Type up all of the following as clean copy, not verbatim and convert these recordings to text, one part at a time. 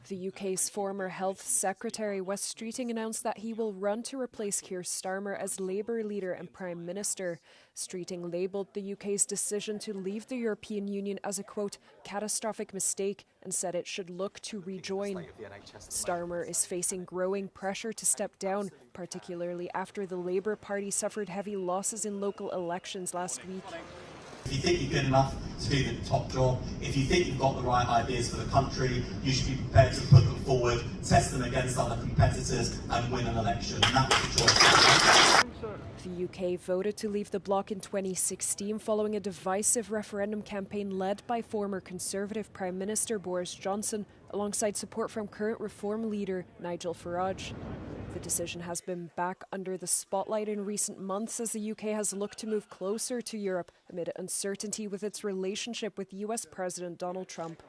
The UK's former Health Secretary Wes Streeting announced that he will run to replace Keir Starmer as Labour leader and Prime Minister. Streeting labelled the UK's decision to leave the European Union as a, quote, catastrophic mistake and said it should look to rejoin. Starmer is facing growing pressure to step down, particularly after the Labour Party suffered heavy losses in local elections last week. If you think you're good enough to do the top job, if you think you've got the right ideas for the country, you should be prepared to put them forward, test them against other competitors and win an election. And that was the choice. The UK voted to leave the bloc in 2016 following a divisive referendum campaign led by former Conservative Prime Minister Boris Johnson alongside support from current Reform leader Nigel Farage. The decision has been back under the spotlight in recent months as the UK has looked to move closer to Europe amid uncertainty with its relationship with US President Donald Trump.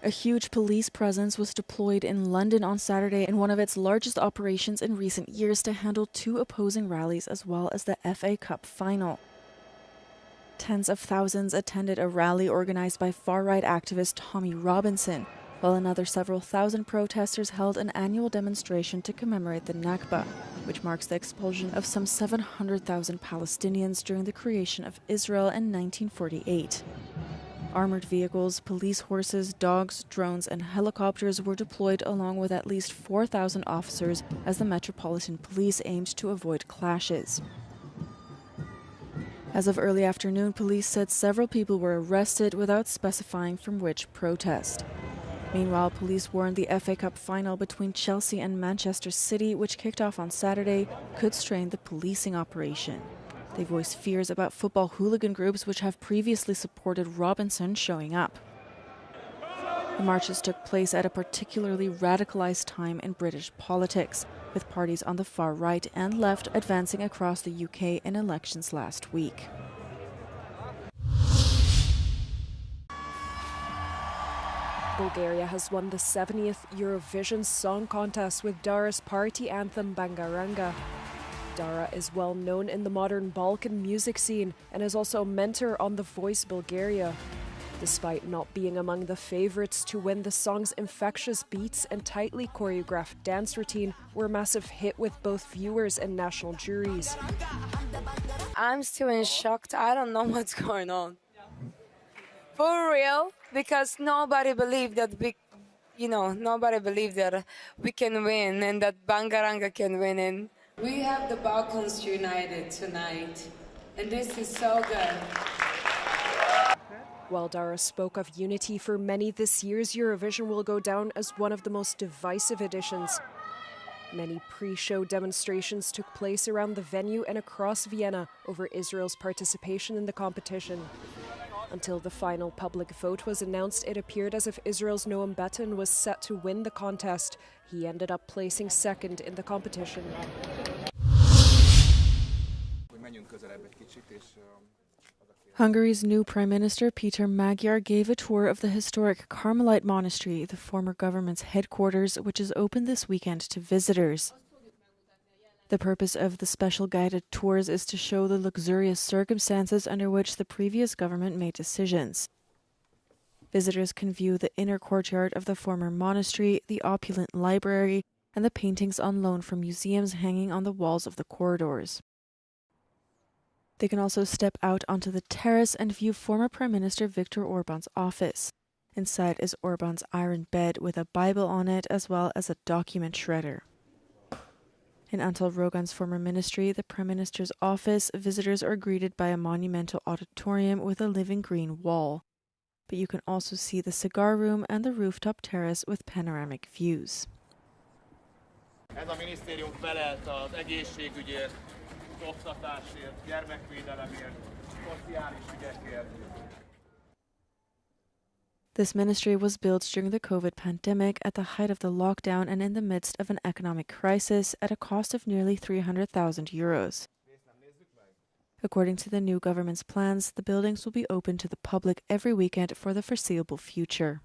A huge police presence was deployed in London on Saturday in one of its largest operations in recent years to handle two opposing rallies as well as the FA Cup final. Tens of thousands attended a rally organised by far-right activist Tommy Robinson, while another several thousand protesters held an annual demonstration to commemorate the Nakba, which marks the expulsion of some 700,000 Palestinians during the creation of Israel in 1948. Armoured vehicles, police horses, dogs, drones and helicopters were deployed along with at least 4,000 officers as the Metropolitan Police aimed to avoid clashes. As of early afternoon, police said several people were arrested without specifying from which protest. Meanwhile, police warned the FA Cup final between Chelsea and Manchester City, which kicked off on Saturday, could strain the policing operation. They voiced fears about football hooligan groups which have previously supported Robinson showing up. The marches took place at a particularly radicalised time in British politics, with parties on the far right and left advancing across the UK in elections last week. Bulgaria has won the 70th Eurovision Song Contest with Dara's party anthem Bangaranga. Dara is well known in the modern Balkan music scene and is also a mentor on The Voice Bulgaria. Despite not being among the favourites to win, the song's infectious beats and tightly choreographed dance routine were a massive hit with both viewers and national juries. I'm still in shock. I don't know what's going on. For real, because nobody believed that nobody believed that we can win and that Bangaranga can win. And we have the Balkans united tonight, and this is so good. While Dara spoke of unity for many, this year's Eurovision will go down as one of the most divisive editions. Many pre-show demonstrations took place around the venue and across Vienna over Israel's participation in the competition. Until the final public vote was announced, it appeared as if Israel's Noam Beton was set to win the contest. He ended up placing second in the competition. Hungary's new Prime Minister Peter Magyar gave a tour of the historic Carmelite Monastery, the former government's headquarters, which is open this weekend to visitors. The purpose of the special guided tours is to show the luxurious circumstances under which the previous government made decisions. Visitors can view the inner courtyard of the former monastery, the opulent library, and the paintings on loan from museums hanging on the walls of the corridors. They can also step out onto the terrace and view former Prime Minister Viktor Orban's office. Inside is Orban's iron bed with a Bible on it, as well as a document shredder. In Antal Rogan's former ministry, the Prime Minister's office, visitors are greeted by a monumental auditorium with a living green wall. But you can also see the cigar room and the rooftop terrace with panoramic views. Ez a minisztérium felelt az egészségügyért, oktatásért, gyermekvédelemért, szociális ügyekért. This ministry was built during the COVID pandemic at the height of the lockdown and in the midst of an economic crisis at a cost of nearly €300,000. According to the new government's plans, the buildings will be open to the public every weekend for the foreseeable future.